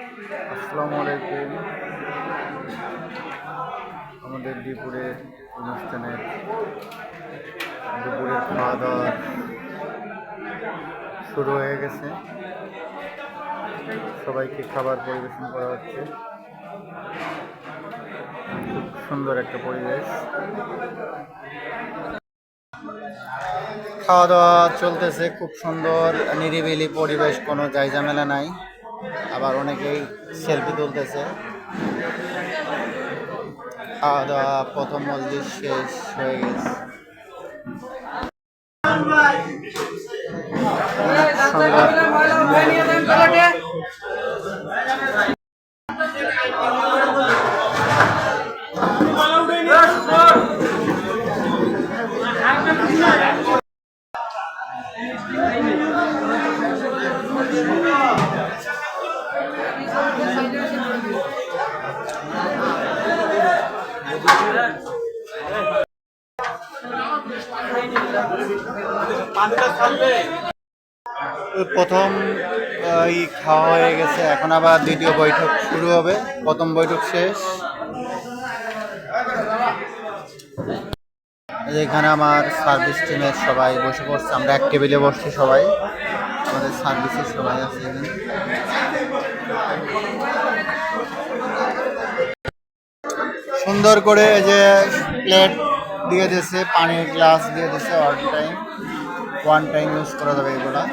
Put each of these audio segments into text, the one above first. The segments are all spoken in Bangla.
আসসালামু আলাইকুম। আমাদের দুপুরের অনুষ্ঠানে দুপুরের খাওয়া দাওয়া শুরু হয়ে গেছে। সবাইকে খাবার পরিবেশন করা হচ্ছে। খুব সুন্দর একটা পরিবেশ। খাওয়া দাওয়া চলতেছে, খুব সুন্দর নিরিবিলি পরিবেশ, কোনো ঝামেলা নাই। আবার অনেকেই সেলফি তুলতেছে। খাওয়া দাওয়া প্রথম মজলিস শেষ হয়ে গেছে। প্রথম খাওয়া হয়ে গেছে, এখন আবার দ্বিতীয় বৈঠক শুরু হবে। প্রথম বৈঠক শেষ। এখানে আমার সার্ভিস টিমের সবাই বসে পড়ছে, আমরা এক টেবিলে বসছি সবাই, আমাদের সার্ভিসের সবাই আছে এখানে। সুন্দর করে যে প্লেট দিয়ে দিয়েছে, পানির গ্লাস দিয়ে দিয়েছে, ওয়ান টাইম ইউজ করা যাবে এগুলা।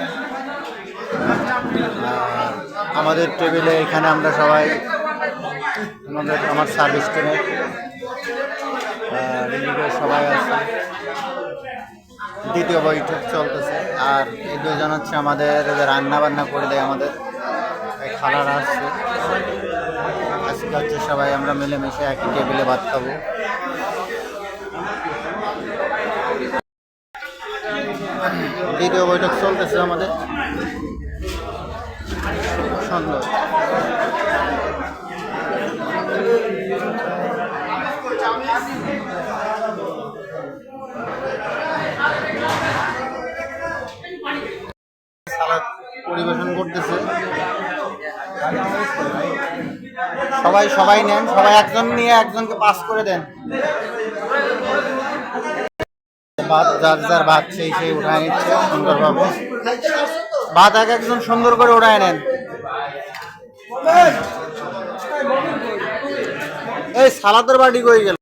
আমাদের টেবিলে এখানে আমরা সবাই, আমার সার্ভিস টিমের সবাই আছে। দ্বিতীয় বৈঠক চলতেছে। আর এই দুজন হচ্ছে আমাদের রান্না বান্না করে দেয়, আমাদের খালারা আসছে। আজকে হচ্ছে সবাই আমরা মিলেমিশে একই টেবিলে ভাত খাবো। দ্বিতীয় বৈঠক চলতেছে আমাদের, সুন্দর। সালাদ পরিবেশন করতেছে সবাই নেন, সবাই একজন নিয়ে একজনকে পাস করে দেন। ভাত যার ভাত সেই উঠায় নিচ্ছে সুন্দরভাবে। ভাত এক একজন সুন্দর করে উঠায় নেন। এই সালাদের বাটি কই গেল?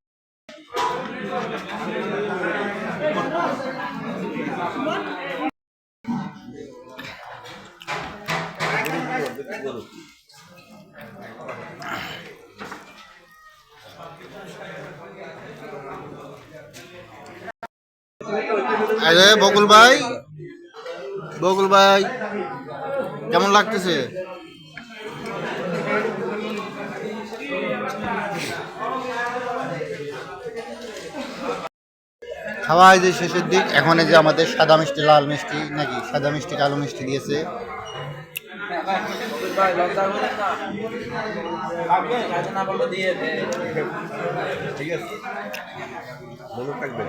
বকুল ভাই কেমন লাগতেছে? খাওয়া যে শেষের দিক, এখন এই যে আমাদের সাদা মিষ্টি লাল মিষ্টি, নাকি সাদা মিষ্টি কালো মিষ্টি দিয়েছে। ঠিক আছে, মনে থাকবে।